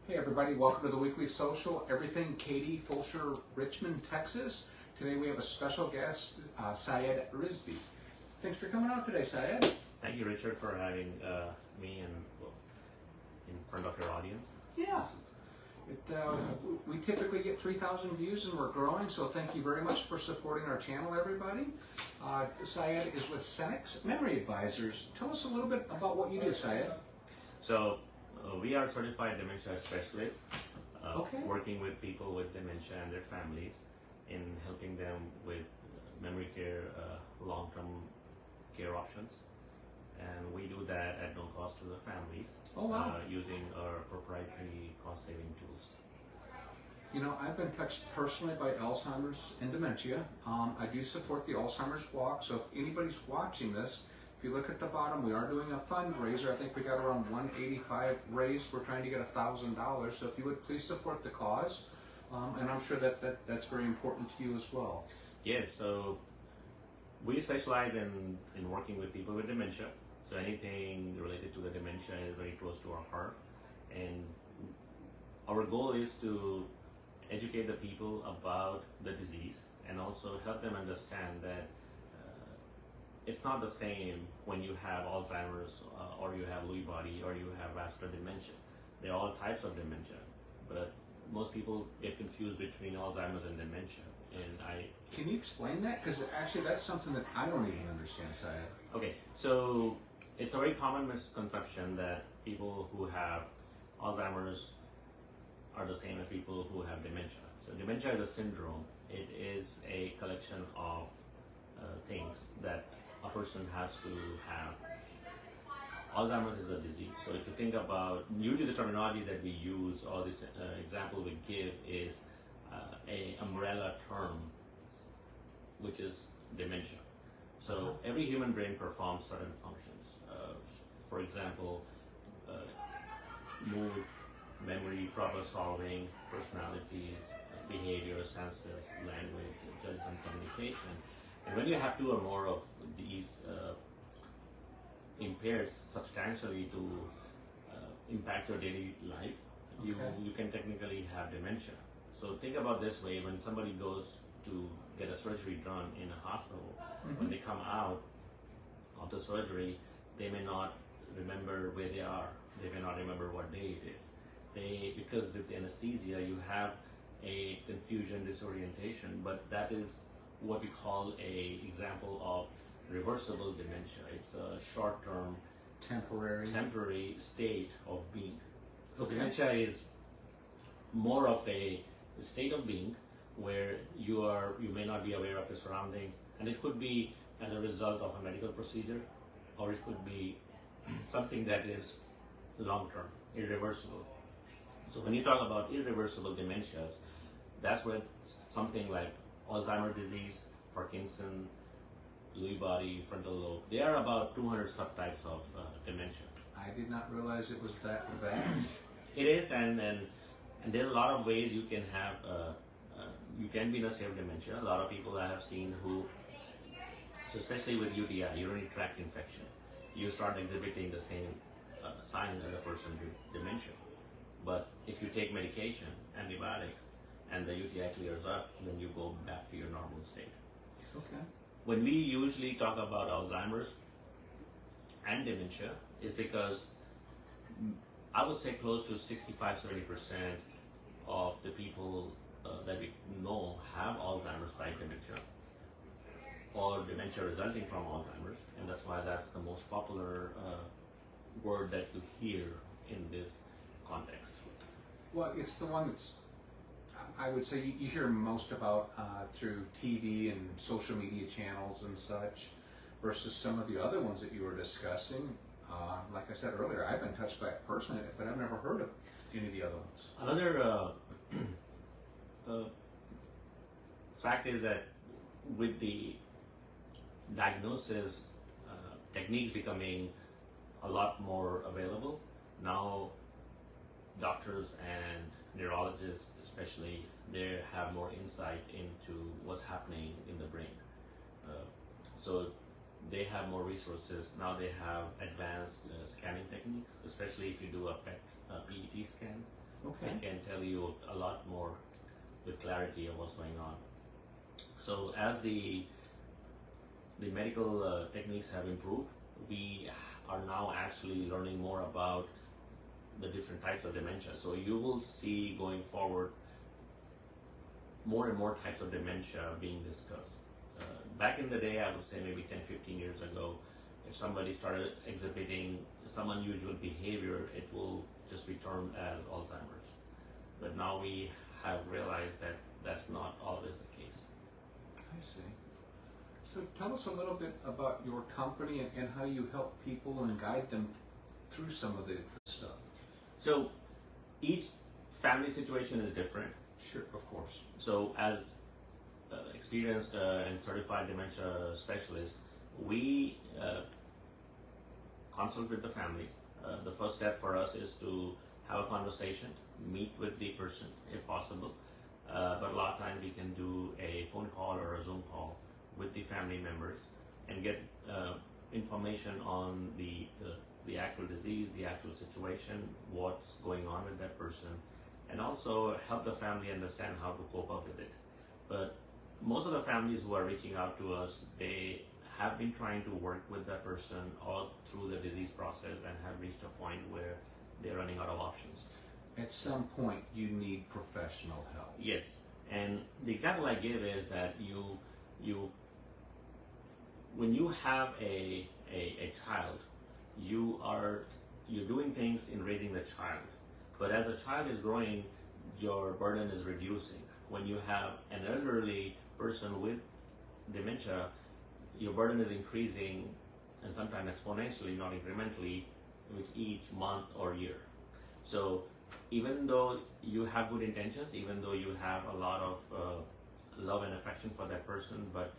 Hey everybody, welcome to the weekly social, everything Katy, Fulshear, Richmond, Texas. Today we have a special guest, Syed Rizvi. Thanks for coming out today, Syed. Thank you, Richard, for having me in front of your audience. Yeah. We typically get 3,000 views and we're growing, so thank you very much for supporting our channel, everybody. Syed is with Senex Memory Advisors. Tell us a little bit about what you do, Syed. So, we are certified dementia specialists, Okay. working with people with dementia and their families in helping them with memory care, long-term care options. And we do that at no cost to the families. Oh, wow. Using our proprietary cost-saving tools. You know, I've been touched personally by Alzheimer's and dementia. I do support the Alzheimer's Walk, so if anybody's watching this, if you look at the bottom, we are doing a fundraiser. I think we got around 185 raised. We're trying to get $1,000. So if you would please support the cause, and I'm sure that's very important to you as well. Yes, so we specialize in working with people with dementia. So anything related to the dementia is very close to our heart. And our goal is to educate the people about the disease and also help them understand that it's not the same when you have Alzheimer's or you have Lewy body or you have vascular dementia. There are all types of dementia, but most people get confused between Alzheimer's and dementia. Can you explain that? Because actually that's something that I don't even understand, Syed. Okay, so it's a very common misconception that people who have Alzheimer's are the same as people who have dementia. So dementia is a syndrome. It is a collection of things that a person has to have. Alzheimer's is a disease. So if you think about, usually the terminology that we use or this example we give is a umbrella term, which is dementia. So every human brain performs certain functions. For example, mood, memory, problem solving, personalities, behavior, senses, language, judgment, communication. And when you have two or more of these impaired substantially to impact your daily life, you can technically have dementia. So think about this way: when somebody goes to get a surgery done in a hospital, when they come out of the surgery, they may not remember where they are. They may not remember what day it is. Because with anesthesia, you have a confusion, disorientation, but that is what we call a example of reversible dementia. It's a short-term, temporary state of being. So dementia is more of a state of being where you may not be aware of your surroundings, and it could be as a result of a medical procedure, or it could be something that is long-term, irreversible. So when you talk about irreversible dementias, that's where something like Alzheimer's disease, Parkinson, Lewy body, frontal lobe, there are about 200 subtypes of dementia. I did not realize it was that vast. It is, and there are a lot of ways you can have, you can be in a state of dementia. A lot of people I have seen who, so especially with UTI, urinary tract infection, you start exhibiting the same signs as a person with dementia. But if you take medication, antibiotics, and the UTI clears up, then you go back to your normal state. Okay. When we usually talk about Alzheimer's and dementia, is because I would say close to 65-70% of the people that we know have Alzheimer's like dementia, or dementia resulting from Alzheimer's, and that's why that's the most popular word that you hear in this context. Well, it's the one that's, I would say, you hear most about through TV and social media channels and such, versus some of the other ones that you were discussing. Like I said earlier, I've been touched by it personally, but I've never heard of any of the other ones. Another fact is that with the diagnosis techniques becoming a lot more available, now doctors and neurologists especially, they have more insight into what's happening in the brain. So they have more resources. Now they have advanced scanning techniques, especially if you do a PET scan. Okay. It can tell you a lot more with clarity of what's going on. So as the medical techniques have improved, we are now actually learning more about the different types of dementia. So you will see going forward more and more types of dementia being discussed. Back in the day, I would say maybe 10, 15 years ago, if somebody started exhibiting some unusual behavior, it will just be termed as Alzheimer's. But now we have realized that that's not always the case. I see. So tell us a little bit about your company and how you help people and guide them through some of the stuff. So each family situation is different. Sure, of course. So as experienced and certified dementia specialist, we consult with the families. The first step for us is to have a conversation, meet with the person if possible. But a lot of times we can do a phone call or a Zoom call with the family members and get information on the actual disease, the actual situation, what's going on with that person, and also help the family understand how to cope up with it. But most of the families who are reaching out to us, they have been trying to work with that person all through the disease process and have reached a point where they're running out of options. At some point, you need professional help. Yes, and the example I give is that you when you have a child, you're doing things in raising the child, but as the child is growing, your burden is reducing. When you have an elderly person with dementia, your burden is increasing, and sometimes exponentially, not incrementally, with each month or year. So even though you have good intentions, even though you have a lot of love and affection for that person, but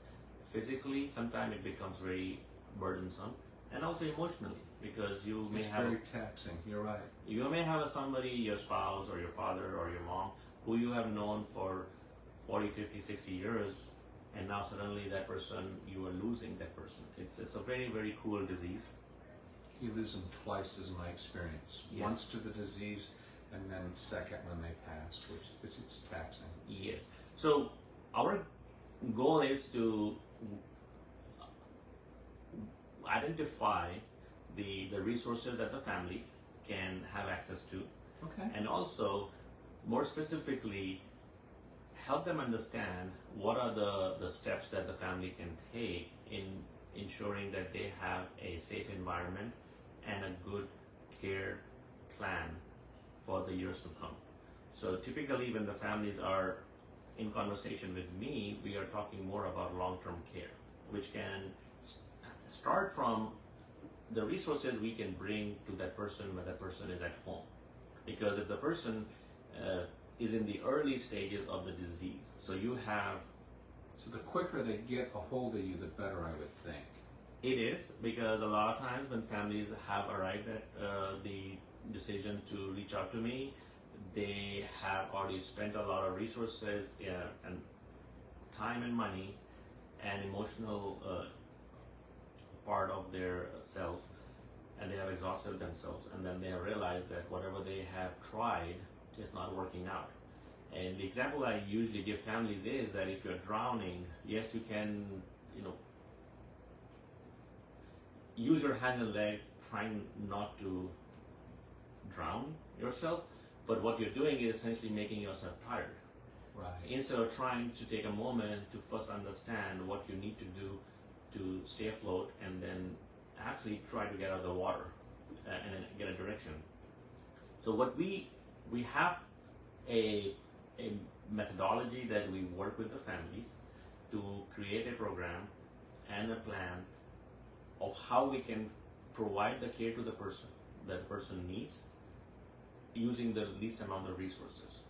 physically sometimes it becomes very burdensome, and also emotionally, because you may It's have very taxing. You're right. you may have somebody, your spouse or your father or your mom, who you have known for 40, 50, 60 years, and now suddenly that person, you are losing that person. It's a very, very cruel disease. You lose them twice, is my experience. Yes. Once to the disease, and then second when they passed, which it's taxing. Yes. So our goal is to identify the resources that the family can have access to, Okay. and also more specifically help them understand what are the steps that the family can take in ensuring that they have a safe environment and a good care plan for the years to come. So typically when the families are in conversation with me, we are talking more about long-term care, which can start from the resources we can bring to that person when that person is at home. Because if the person is in the early stages of the disease, so you have... So the quicker they get a hold of you, the better, I would think. It is, because a lot of times when families have arrived at the decision to reach out to me, they have already spent a lot of resources and time and money and emotional part of their self, and they have exhausted themselves, and then they have realized that whatever they have tried is not working out. And the example I usually give families is that if you're drowning, yes, you can, use your hands and legs trying not to drown yourself, but what you're doing is essentially making yourself tired. Right. Instead of trying to take a moment to first understand what you need to do to stay afloat, and then actually try to get out of the water and get a direction. So what we have a methodology that we work with the families to create a program and a plan of how we can provide the care to the person that the person needs using the least amount of resources.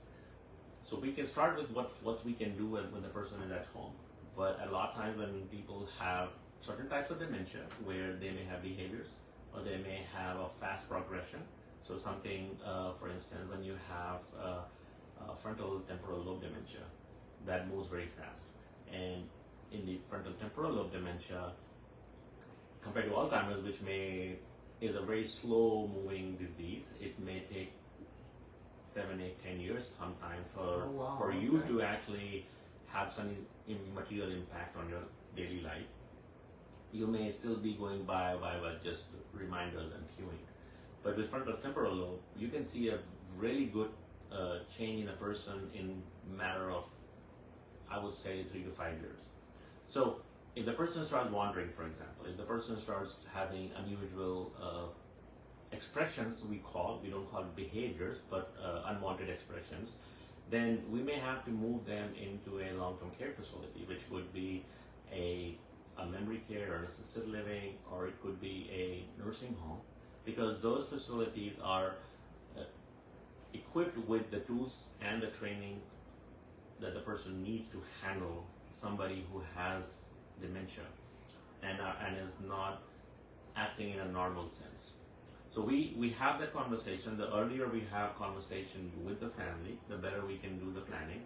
So we can start with what we can do when the person is at home. But a lot of times when people have certain types of dementia where they may have behaviors or they may have a fast progression. So something, for instance, when you have frontal temporal lobe dementia, that moves very fast. And in the frontal temporal lobe dementia, compared to Alzheimer's, which is a very slow moving disease, it may take 7, 8, 10 years sometime for Oh, wow, for you okay. to actually have some material impact on your daily life. You may still be going by just reminders and queuing. But with frontal temporal lobe, you can see a really good change in a person in matter of, I would say, 3 to 5 years. So if the person starts wandering, for example, if the person starts having unusual expressions, we don't call it behaviors, but unwanted expressions, then we may have to move them into a long-term care facility, which would be a memory care or an assisted living, or it could be a nursing home, because those facilities are equipped with the tools and the training that the person needs to handle somebody who has dementia and is not acting in a normal sense. So we have that conversation. The earlier we have conversation with the family, the better we can do the planning.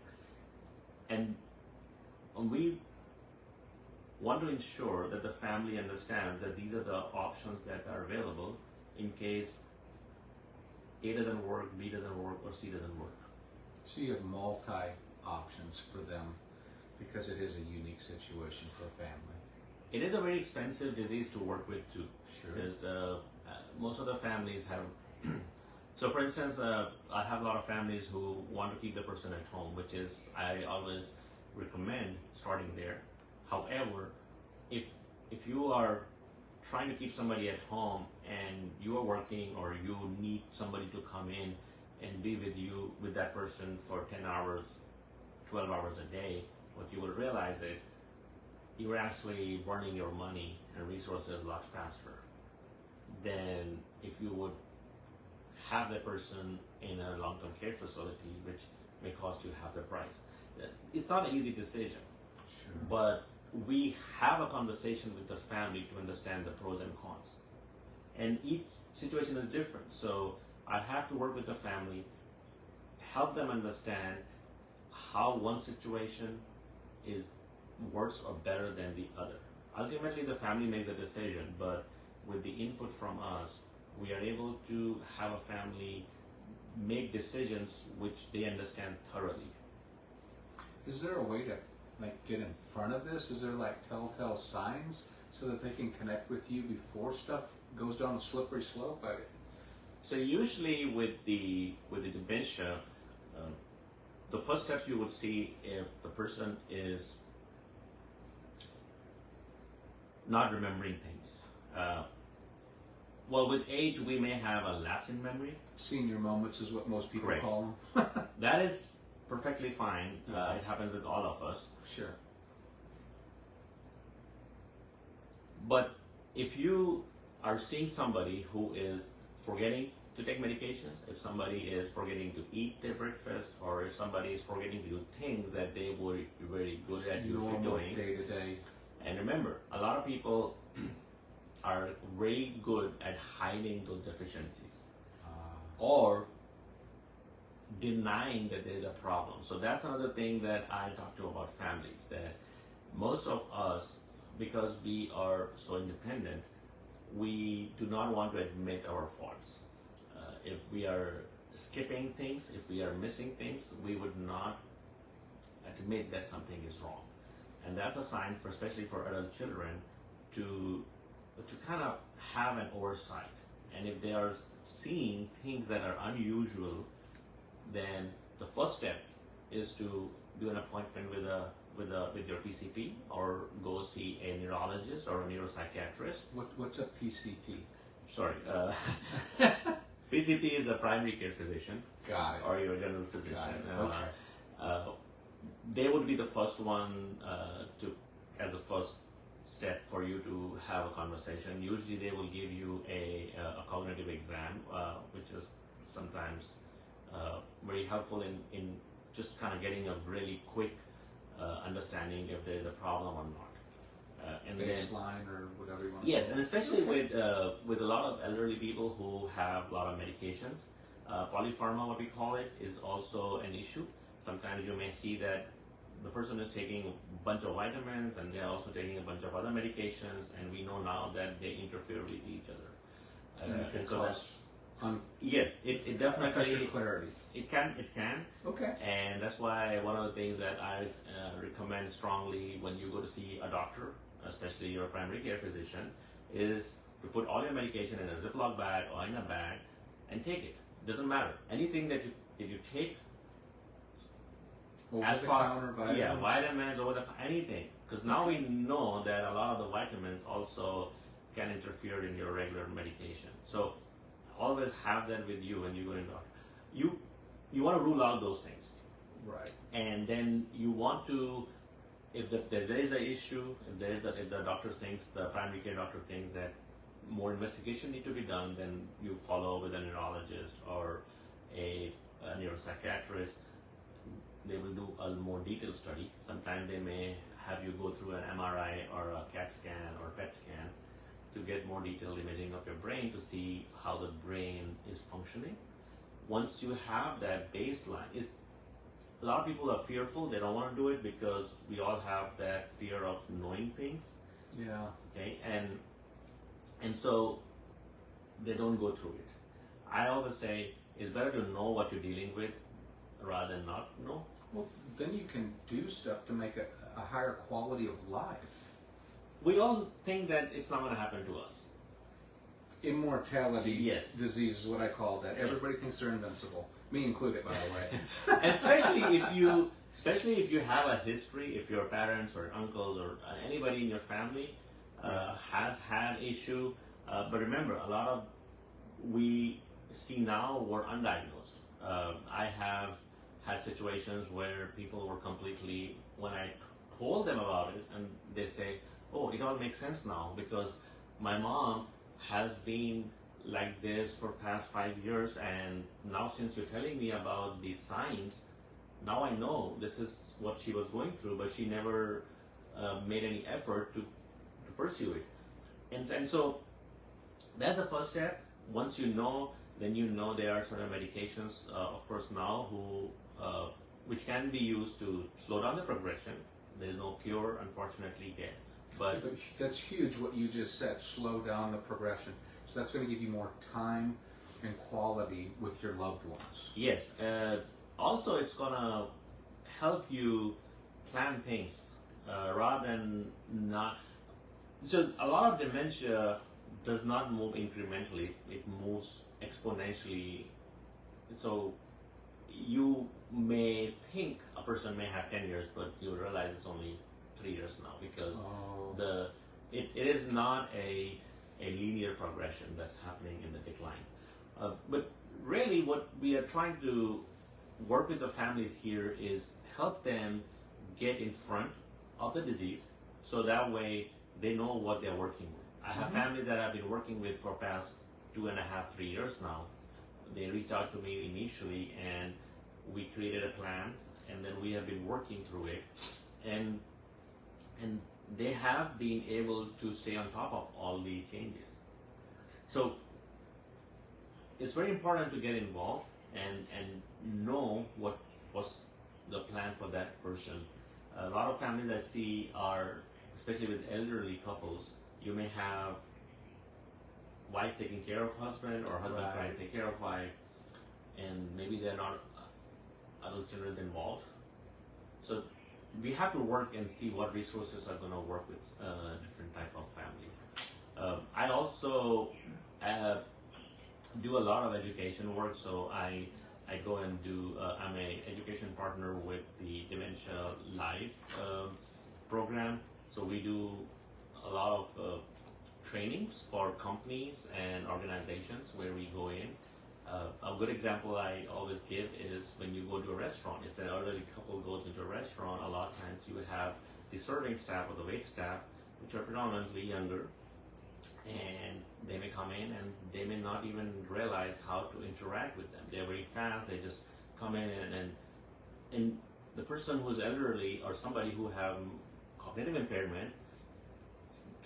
And we want to ensure that the family understands that these are the options that are available in case A doesn't work, B doesn't work, or C doesn't work. So you have multi options for them because it is a unique situation for a family. It is a very expensive disease to work with too. Sure. Because most of the families have, so for instance, I have a lot of families who want to keep the person at home, which is, I always recommend starting there. However, if you are trying to keep somebody at home and you are working or you need somebody to come in and be with that person for 10 hours, 12 hours a day, what you will realize is you're actually burning your money and resources a lot faster than if you would have that person in a long-term care facility, which may cost you half the price. It's not an easy decision, Sure. but we have a conversation with the family to understand the pros and cons. And each situation is different, so I have to work with the family, help them understand how one situation is worse or better than the other. Ultimately, the family makes a decision, but with the input from us, we are able to have a family make decisions which they understand thoroughly. Is there a way to get in front of this? Is there telltale signs so that they can connect with you before stuff goes down a slippery slope? So usually with the dementia, the first steps you would see if the person is not remembering things. Well, with age, we may have a lapse in memory. Senior moments is what most people Correct. call them. That is perfectly fine. It happens with all of us. Sure. But if you are seeing somebody who is forgetting to take medications, if somebody is forgetting to eat their breakfast, or if somebody is forgetting to do things that they were very good at usually doing, day to day. and remember, a lot of people are very good at hiding those deficiencies or denying that there's a problem. So that's another thing that I talk to about families, that most of us, because we are so independent, we do not want to admit our faults. If we are skipping things, if we are missing things, we would not admit that something is wrong. And that's a sign, for especially for adult children, to kind of have an oversight. And if they are seeing things that are unusual, then the first step is to do an appointment with your PCP, or go see a neurologist or a neuropsychiatrist. What's a PCP? Sorry, PCP is a primary care physician. Got it. Or your general physician. Got it. Okay. They would be the first one as the first step for you to have a conversation. Usually they will give you a cognitive exam, which is sometimes very helpful in just kind of getting a really quick understanding if there is a problem or not. And baseline or whatever you want. Yes, and especially with a lot of elderly people who have a lot of medications, polypharma, what we call it, is also an issue. Sometimes you may see that the person is taking a bunch of vitamins and they're also taking a bunch of other medications, and we know now that they interfere with each other. And it can so cause that's Yes, it affect definitely your clarity. it can. Okay. And that's why one of the things that I recommend strongly when you go to see a doctor, especially your primary care physician, is to put all your medication in a Ziploc bag or in a bag and take it. Doesn't matter. Anything that you take, Over the counter vitamins. yeah, vitamins over the anything, because now we know that a lot of the vitamins also can interfere in your regular medication. So always have that with you when you go to the doctor. You want to rule out those things, Right. and then you want to, if there is an issue, if the doctor thinks, the primary care doctor thinks that more investigation need to be done, then you follow with a neurologist or a neuropsychiatrist. They will do a more detailed study. Sometimes they may have you go through an MRI or a CAT scan or PET scan to get more detailed imaging of your brain to see how the brain is functioning. Once you have that baseline, a lot of people are fearful. They don't want to do it because we all have that fear of knowing things. Yeah. Okay, and so they don't go through it. I always say it's better to know what you're dealing with rather than not know. Well, then you can do stuff to make a higher quality of life. We all think that it's not going to happen to us. Immortality Yes. disease is what I call that. Yes. Everybody thinks they're invincible. Me included, by the way. Especially if you have a history, if your parents or uncles or anybody in your family has had issue. But remember, a lot of we see now were undiagnosed. I have had situations where people were completely, when I told them about it, and they say, "Oh, it all makes sense now because my mom has been like this for past 5 years, and now since you're telling me about these signs, now I know this is what she was going through, but she never made any effort to pursue it." And so that's the first step. Once you know, then you know there are certain medications, of course now, which can be used to slow down the progression. There's no cure, unfortunately, yet. But that's huge what you just said, slow down the progression. So that's going to give you more time and quality with your loved ones. yes, also it's going to help you plan things rather than not. So a lot of dementia does not move incrementally, it moves exponentially. So you may think a person may have 10 years, but you realize it's only 3 years now because it is not a linear progression that's happening in the decline. But really what we are trying to work with the families here is help them get in front of the disease so that way they know what they're working with. I have families that I've been working with for past 2.5, 3 years now. They reached out to me initially and we created a plan and then we have been working through it and they have been able to stay on top of all the changes. So it's very important to get involved and know what was the plan for that person. A lot of families I see are, especially with elderly couples, you may have wife taking care of husband or husband trying to take care of wife, and maybe they're not adult children involved. So we have to work and see what resources are going to work with different type of families. I also do a lot of education work, so I go and do, I'm a education partner with the Dementia Live program. So we do a lot of trainings for companies and organizations where we go in. A good example I always give is when you go to a restaurant. If an elderly couple goes into a restaurant, a lot of times you have the serving staff or the wait staff, which are predominantly younger, and they may come in and they may not even realize how to interact with them. They're very fast, they just come in and the person who's elderly or somebody who have cognitive impairment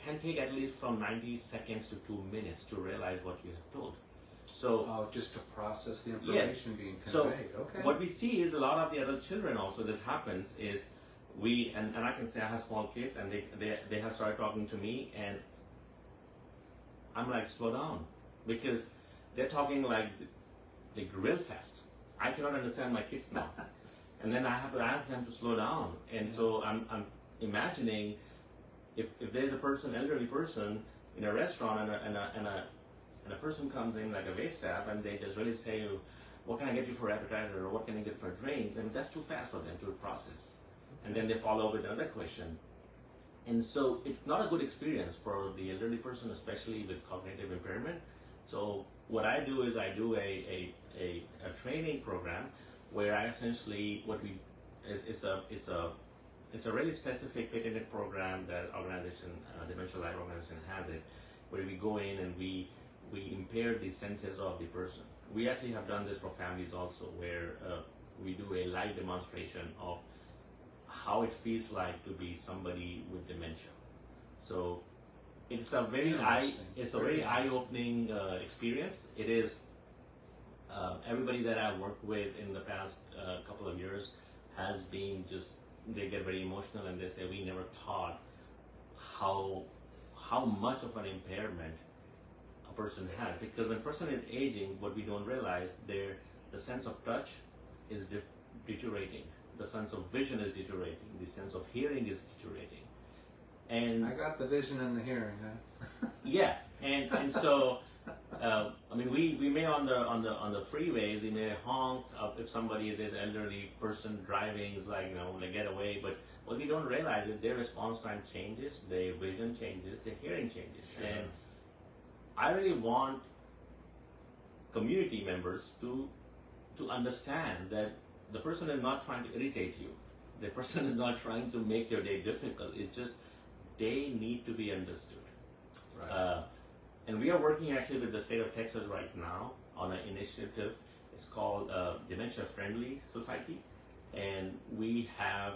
can take at least from 90 seconds to 2 minutes to realize what you have told. So just to process the information being conveyed. So okay. What we see is a lot of the adult children also this happens is and I can say I have small kids and they have started talking to me and I'm like, slow down, because they're talking like real fast. I cannot understand my kids now. And then I have to ask them to slow down. And so I'm imagining if there's a person, elderly person in a restaurant and a person comes in like a wait staff and they just really say, what can I get you for appetizer or what can I get for a drink? Then that's too fast for them to process. And then they follow with another question. And so it's not a good experience for the elderly person, especially with cognitive impairment. So what I do is I do a training program where I essentially it's a really specific patented program that organization, Dementia Life organization has it, where we go in and we impair the senses of the person. We actually have done this for families also, where we do a live demonstration of how it feels like to be somebody with dementia. So it's a very eye-opening experience. It is. Everybody that I've worked with in the past couple of years has been just, they get very emotional and they say we never thought how much of an impairment a person has, because when a person is aging, what we don't realize, the sense of touch is deteriorating, the sense of vision is deteriorating, the sense of hearing is deteriorating. And I got the vision and the hearing, huh? Yeah, and so I mean, we may on the freeways we may honk if somebody is an elderly person driving, is like, like get away. But what we don't realize is their response time changes, their vision changes, their hearing changes. Sure. And I really want community members to understand that the person is not trying to irritate you. The person is not trying to make your day difficult. It's just they need to be understood. Right. And we are working actually with the state of Texas right now on an initiative. It's called Dementia Friendly Society, and we are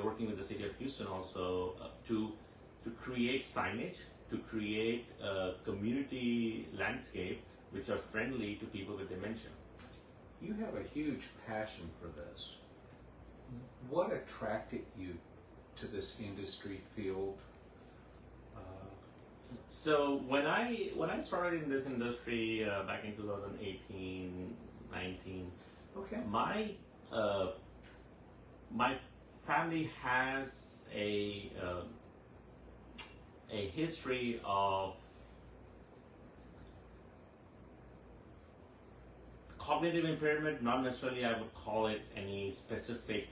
working with the city of Houston also to create signage, to create a community landscape which are friendly to people with dementia. You have a huge passion for this. What attracted you to this industry field? So when I started in this industry back in 2018, 19, Okay. My family has a history of cognitive impairment. Not necessarily I would call it any specific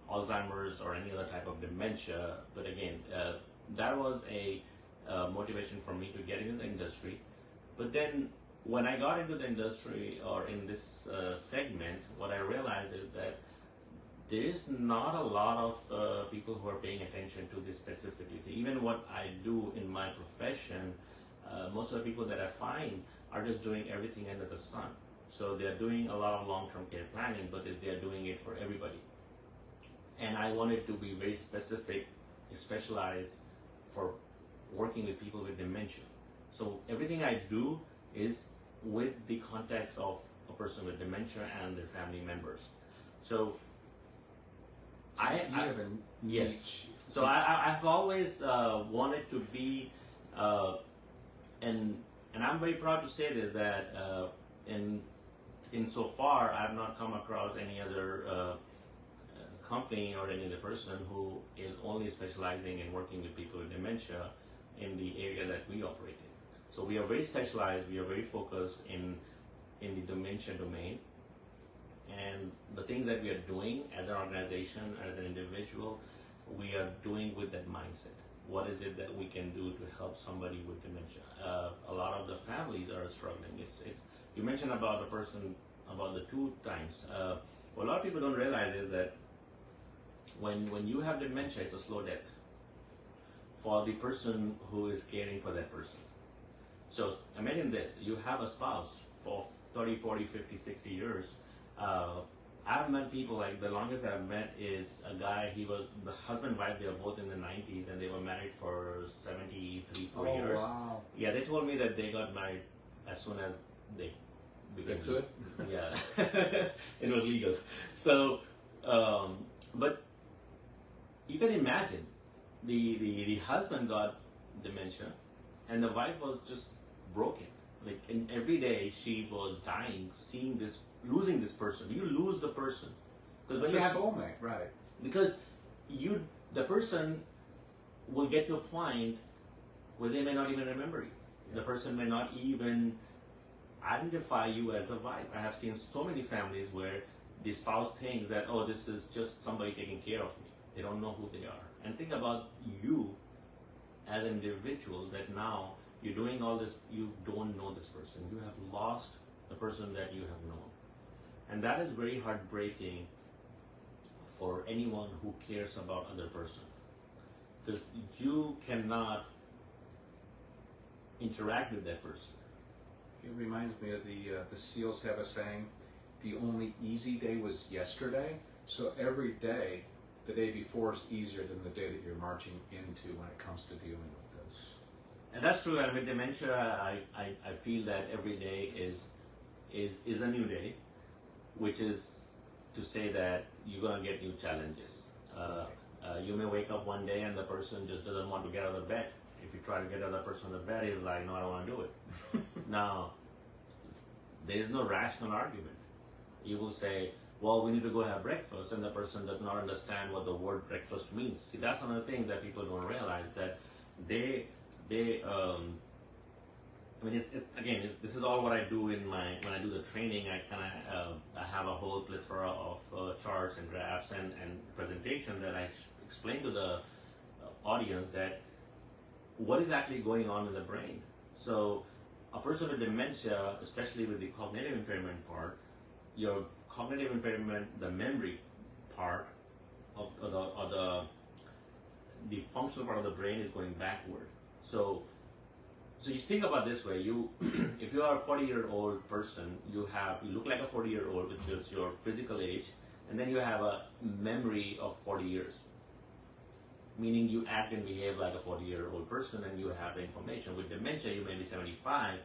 Alzheimer's or any other type of dementia, but again, that was a motivation for me to get into the industry. But then when I got into the industry or in this segment, what I realized is that there is not a lot of people who are paying attention to this specifically. So even what I do in my profession, most of the people that I find are just doing everything under the sun. So they're doing a lot of long-term care planning, but they're doing it for everybody. And I wanted to be very specific, specialized for working with people with dementia. So everything I do is with the context of a person with dementia and their family members. So yes. So I've always wanted to be, and I'm very proud to say this, that in so far I've not come across any other company or any other person who is only specializing in working with people with dementia in the area that we operate in. So we are very specialized, we are very focused in the dementia domain, and the things that we are doing as an organization, as an individual, we are doing with that mindset. What is it that we can do to help somebody with dementia? A lot of the families are struggling. It's you mentioned about the person, about the 2 times. What a lot of people don't realize is that when you have dementia, it's a slow death for the person who is caring for that person. So imagine this, you have a spouse for 30, 40, 50, 60 years. I've met people, like the longest I've met is a guy, the husband and wife, they were both in the 90s and they were married for 73, 4 years. Wow. Yeah, they told me that they got married as soon as they could? Yeah, it was legal. So, but you can imagine, the husband got dementia and the wife was just broken. Like in every day, she was dying, seeing this, losing this person. You lose the person because when It's you a have soulmate, right? because the person will get to a point where they may not even remember you. The person may not even identify you as a wife. I have seen so many families where the spouse thinks that, oh, this is just somebody taking care of me. They don't know who they are. And think about you as an individual that now you're doing all this, you don't know this person. You have lost the person that you have known. And that is very heartbreaking for anyone who cares about other person. Because you cannot interact with that person. It reminds me of the SEALs have a saying, the only easy day was yesterday. So every day, the day before is easier than the day that you're marching into when it comes to dealing with this. And that's true. And with dementia, I feel that every day is a new day, which is to say that you're going to get new challenges. You may wake up one day and the person just doesn't want to get out of bed. If you try to get the other person out of bed, he's like, no, I don't want to do it. Now, there is no rational argument. You will say, well, we need to go have breakfast, and the person does not understand what the word breakfast means. See, that's another thing that people don't realize, that this is all what I do when I do the training. I have a whole plethora of charts and graphs and presentation that I explain to the audience that what is actually going on in the brain. So a person with dementia, especially with the cognitive impairment part, your cognitive impairment, the memory part of the functional part of the brain is going backward. So you think about this way: if you are a 40-year-old person, you look like a 40-year-old, which is your physical age, and then you have a memory of 40 years. Meaning you act and behave like a 40-year-old person, and you have the information. With dementia, you may be 75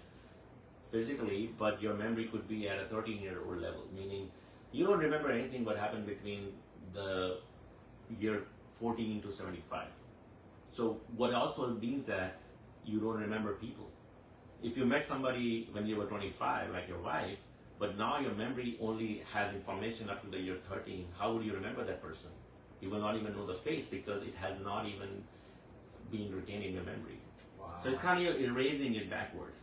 physically, but your memory could be at a 13-year-old level, meaning you don't remember anything what happened between the year 14 to 75. So what also means that you don't remember people. If you met somebody when you were 25, like your wife, but now your memory only has information up to the year 13, how would you remember that person? You will not even know the face because it has not even been retained in your memory. Wow. So it's kind of erasing it backwards.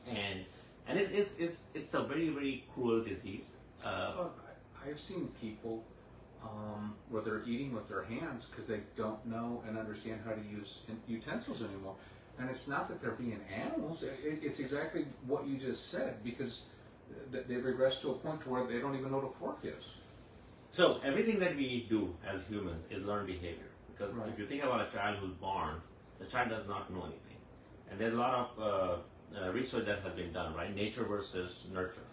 And it's a very, very cruel disease. I've seen people where they're eating with their hands because they don't know and understand how to use utensils anymore. And it's not that they're being animals. It's exactly what you just said, because they've regressed to a point where they don't even know what a fork is. So everything that we do as humans is learned behavior. Because Right. if you think about a child who's born, the child does not know anything. And there's a lot of research that has been done, right? Nature versus nurture.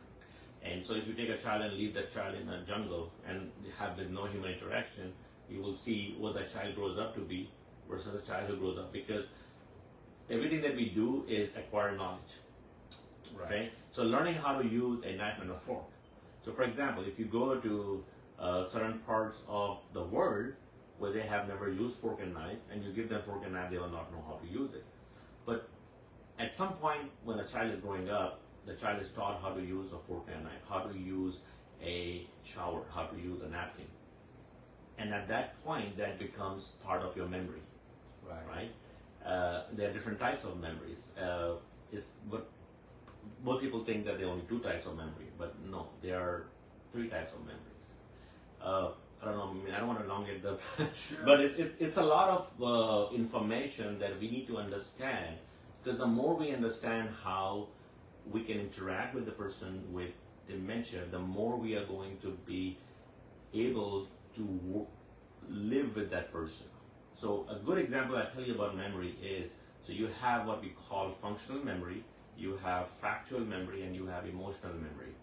And so if you take a child and leave that child in a jungle and have with no human interaction, you will see what that child grows up to be versus a child who grows up. Because everything that we do is acquire knowledge. Right. Okay? So learning how to use a knife and a fork. So for example, if you go to certain parts of the world where they have never used fork and knife, and you give them fork and knife, they will not know how to use it. But at some point when a child is growing up, the child is taught how to use a fork and a knife, how to use a shower, how to use a napkin. And at that point, that becomes part of your memory, right? There are different types of memories. But most people think that there are only two types of memory, but no, there are three types of memories. I don't know. I mean, I don't want to elongate the, Sure. but it's a lot of information that we need to understand. Because the more we understand how we can interact with the person with dementia, the more we are going to be able to live with that person. So a good example I tell you about memory is, so you have what we call functional memory, you have factual memory, and you have emotional memory.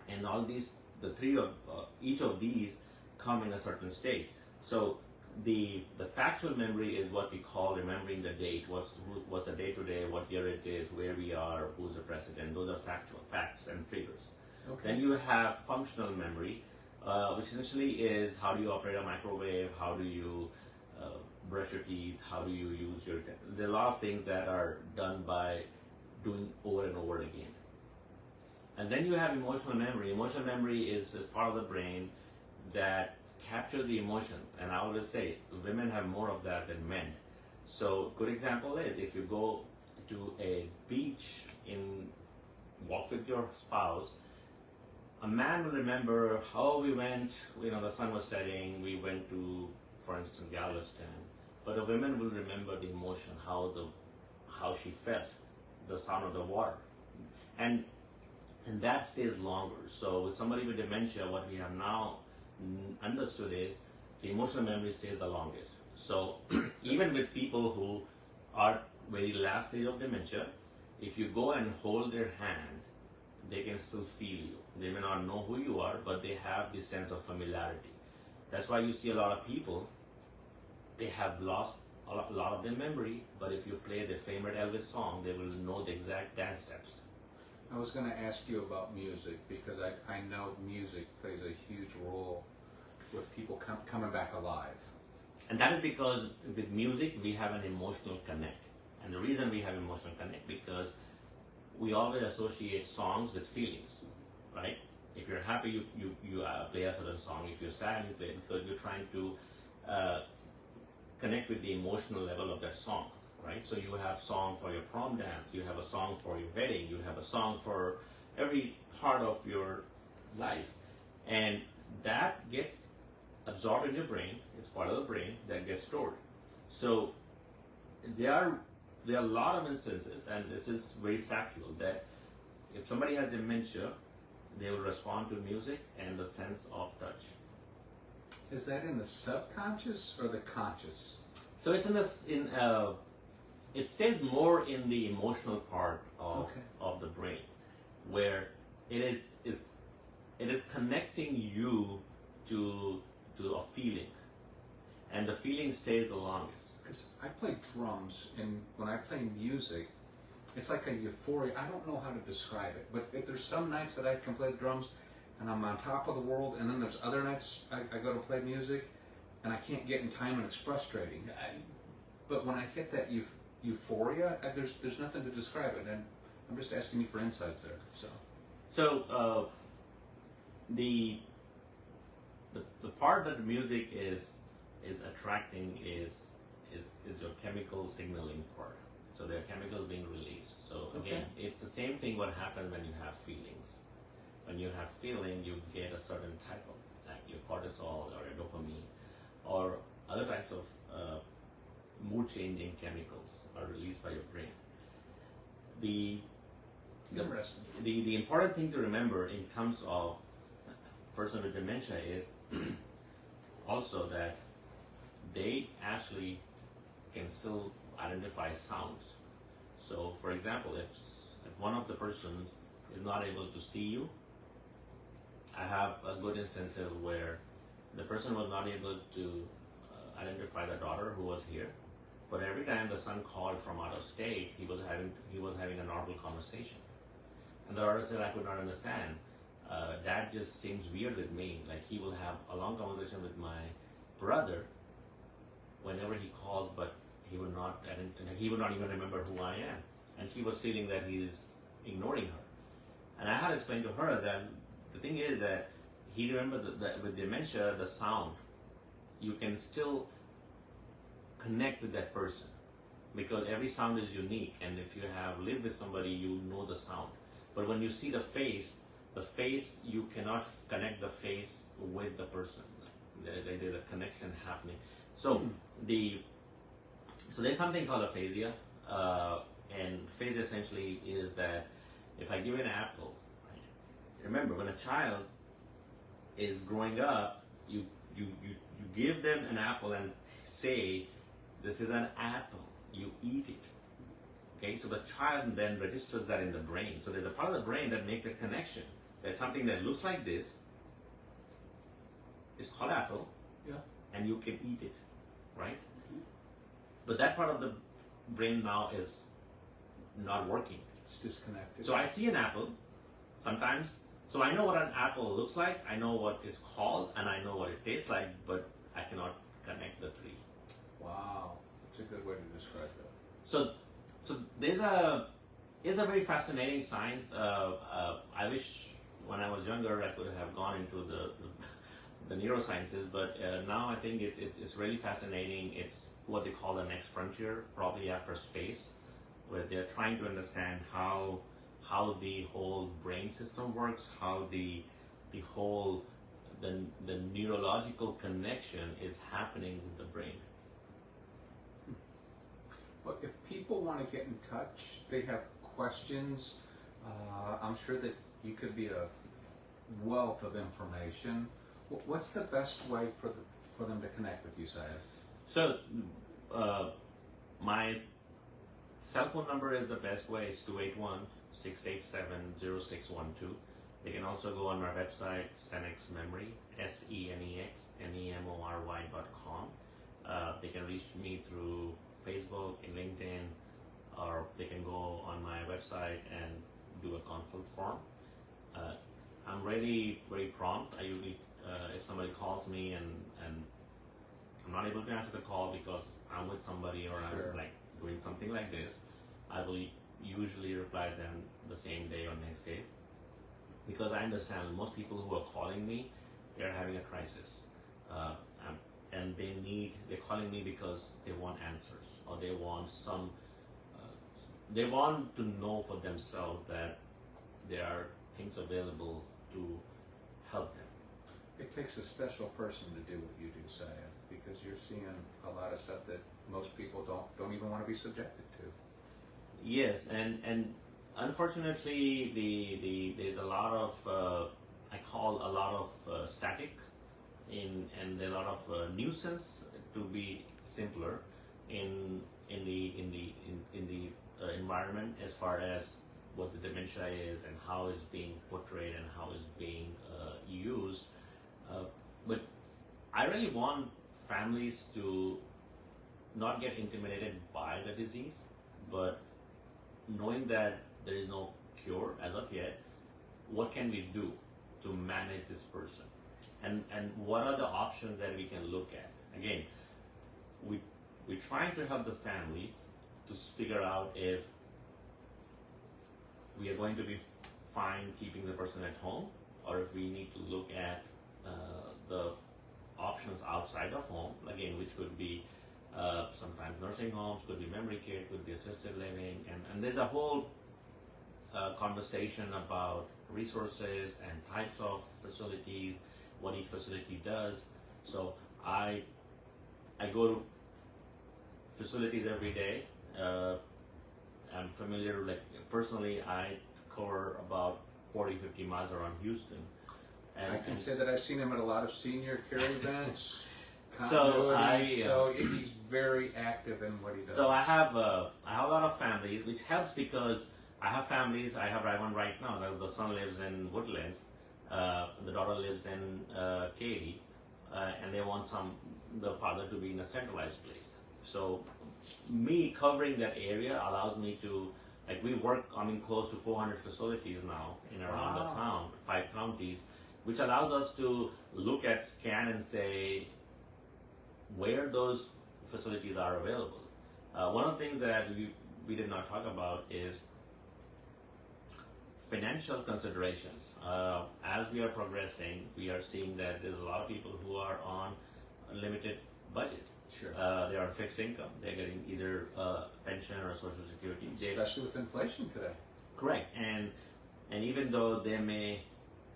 And all these, the three of each of these come in a certain stage. So the factual memory is what we call remembering the date, what's the day today, what year it is, where we are, who's the president. Those are factual facts and figures. Okay. Then you have functional memory, which essentially is how do you operate a microwave, how do you brush your teeth, how do you use your, there are a lot of things that are done by doing over and over again. And then you have emotional memory. Emotional memory is part of the brain that captures the emotions. And I always say women have more of that than men. So good example is if you go to a beach walk with your spouse, a man will remember how we went, the sun was setting, we went to, for instance, Galveston. But a woman will remember the emotion, how she felt, the sound of the water. And that stays longer. So with somebody with dementia, what we have now understood is the emotional memory stays the longest. So even with people who are very last stage of dementia, if you go and hold their hand, they can still feel you. They may not know who you are, but they have this sense of familiarity. That's why you see a lot of people, they have lost a lot of their memory, but if you play their favorite Elvis song, they will know the exact dance steps. I was going to ask you about music because I know music plays a huge role with people coming back alive. And that is because with music, we have an emotional connect. And the reason we have emotional connect because we always associate songs with feelings, right? If you're happy, you play a certain song. If you're sad, you play it because you're trying to connect with the emotional level of that song, right? So you have song for your prom dance, you have a song for your wedding, you have a song for every part of your life. And that gets absorbed in your brain. It's part of the brain that gets stored. So there are a lot of instances, and this is very factual, that if somebody has dementia, they will respond to music and the sense of touch. Is that in the subconscious or the conscious? So it's it stays more in the emotional part of the brain, where it is connecting you to a feeling, and the feeling stays the longest. Because I play drums, and when I play music, it's like a euphoria. I don't know how to describe it, but if there's some nights that I can play the drums and I'm on top of the world, and then there's other nights I go to play music and I can't get in time and it's frustrating. But when I hit that euphoria, there's nothing to describe it, and I'm just asking you for insights there. So the part that the music is attracting is your chemical signaling part. So there are chemicals being released. So again, it's the same thing what happens when you have feelings. When you have feeling, you get a certain type of, like your cortisol or your dopamine or other types of mood changing chemicals are released by your brain. The important thing to remember in terms of person with dementia is also that they actually can still identify sounds. So for example, if one of the person is not able to see you, I have a good instances where the person was not able to identify the daughter who was here, but every time the son called from out of state, he was having a normal conversation. And the daughter said, I could not understand. Dad just seems weird with me. Like he will have a long conversation with my brother whenever he calls, but he would not even remember who I am. And she was feeling that he's ignoring her. And I had to explain to her that the thing is that he remembered that with dementia, the sound, you can still connect with that person because every sound is unique. And if you have lived with somebody, you know the sound. But when you see the face, you cannot connect the face with the person. There's a connection happening. So there's something called aphasia, and aphasia essentially is that if I give an apple, right? Remember when a child is growing up, you give them an apple and say, this is an apple, you eat it. Okay, so the child then registers that in the brain. So there's a part of the brain that makes a connection that something that looks like this is called apple, and you can eat it, right? But that part of the brain now is not working. It's disconnected. So I see an apple sometimes. So I know what an apple looks like, I know what it's called, and I know what it tastes like, but I cannot connect the three. Wow, that's a good way to describe that. So there's a It's a very fascinating science. I wish when I was younger I could have gone into the neurosciences, but now I think it's really fascinating. It's what they call the next frontier, probably after space, where they're trying to understand how the whole brain system works, how the whole the neurological connection is happening with the brain. Well, if people want to get in touch, they have questions, I'm sure that you could be a wealth of information. What's the best way for them to connect with you, Syed? So, my cell phone number is the best way. It's 281-687-0612. They can also go on our website, Senex Memory, SENEXMEMORY.com. They can reach me through Facebook and LinkedIn, or they can go on my website and do a consult form. I'm really very prompt. I usually, if somebody calls me and I'm not able to answer the call because I'm with somebody or Sure. I'm like doing something like this, I will usually reply them the same day or next day, because I understand most people who are calling me, they're having a crisis, and they're calling me because they want answers, or they want they want to know for themselves that there are things available to help them. It takes a special person to do what you do, Syed, because you're seeing a lot of stuff that most people don't even want to be subjected to. Yes, and unfortunately, there's a lot of I call a lot of static and a lot of nuisance, to be simpler, in the environment, as far as what the dementia is and how it's being portrayed and how it's being used. But I really want families to not get intimidated by the disease, but knowing that there is no cure as of yet, what can we do to manage this person? And what are the options that we can look at? Again, we're trying to help the family to figure out if we are going to be fine keeping the person at home, or if we need to look at the options outside of home, again, which could be sometimes nursing homes, could be memory care, could be assisted living, and there's a whole conversation about resources and types of facilities, what each facility does. So I go to facilities every day. I'm familiar, like personally, I cover about 40-50 miles around Houston. I can say that I've seen him at a lot of senior care events. So He's very active in what he does. So I have a lot of families, which helps because I have families. I have one right now. The son lives in Woodlands, the daughter lives in Katy, and they want the father to be in a centralized place. So me covering that area allows me to, like, we work, close to 400 facilities now in around the town, 5 counties, which allows us to look at, scan, and say where those facilities are available. One of the things that we did not talk about is financial considerations. As we are progressing, we are seeing that there's a lot of people who are on a limited budget. Sure. They are on fixed income. They're getting either pension or Social Security. Especially with inflation today. Correct. And even though they may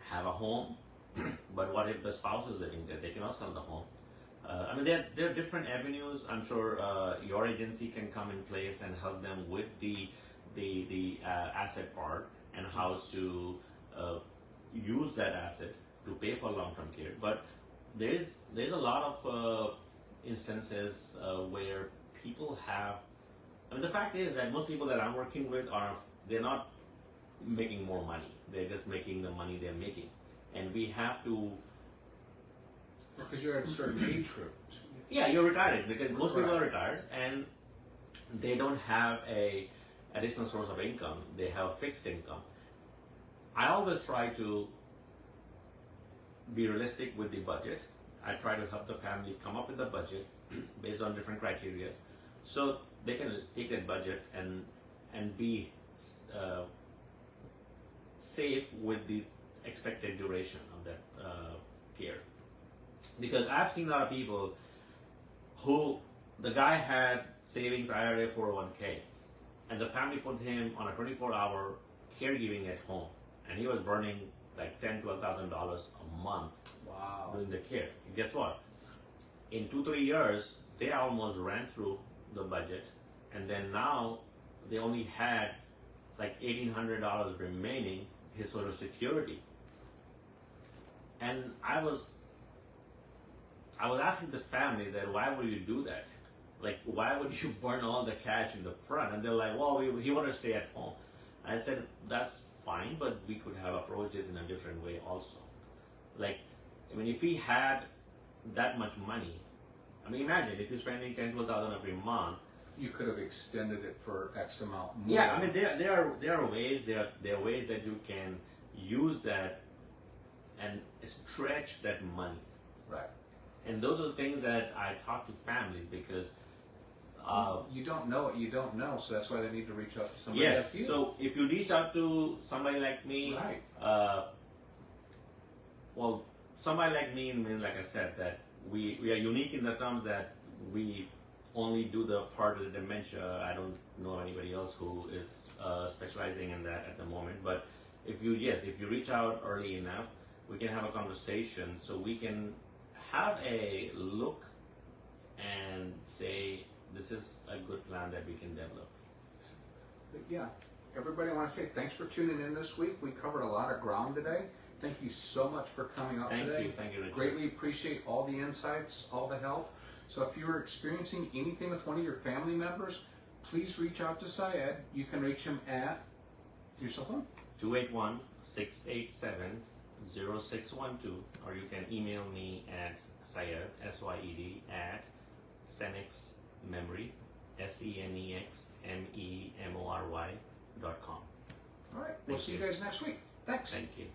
have a home, but what if the spouse is living there? They cannot sell the home. There are different avenues. I'm sure your agency can come in place and help them with the asset part and how to use that asset to pay for long-term care. But there's a lot of instances where people have. The fact is that most people that I'm working with they're not making more money. They're just making the money they're making, and we have to. Because you're at a certain age group. Yeah, you're retired, because most people are retired and they don't have a additional source of income. They have fixed income. I always try to be realistic with the budget. I try to help the family come up with a budget based on different criteria, so they can take that budget and be safe with the expected duration of that care. Because I've seen a lot of people who the guy had savings IRA 401k, and the family put him on a 24-hour caregiving at home, and he was burning like $10,000-$12,000 a month Wow. doing the care. And guess what? In 2-3 years, they almost ran through the budget, and then now they only had like $1,800 remaining his Social Security. And I was asking the family that why would you do that? Like, why would you burn all the cash in the front? And they're like, well, he wanted to stay at home. And I said, that's fine, but we could have approached this in a different way also. Like, I mean, if he had that much money, I mean, imagine if you're spending $10,000-$12,000 every month. You could have extended it for X amount more. Yeah, I mean, there are ways that you can use that and stretch that money. Right. And those are the things that I talk to families because you don't know what you don't know, so that's why they need to reach out to somebody yes. like you. So if you reach out to somebody like me, right. Well, somebody like me means, like I said, that we are unique in the terms that we only do the part of the dementia. I don't know anybody else who is specializing in that at the moment. But if you reach out early enough, we can have a conversation so we can have a look and say this is a good plan that we can develop. But yeah, everybody, I want to say thanks for tuning in this week. We covered a lot of ground today. Thank you so much for coming up today. Thank you, Richard. Greatly appreciate all the insights, all the help. So if you're experiencing anything with one of your family members, please reach out to Syed. You can reach him at your cell phone? 281-687-0612, or you can email me at Syed, S-Y-E-D, at Senex Memory, SENEXMEMORY.com. All right. We'll see you guys next week. Thanks. Thank you.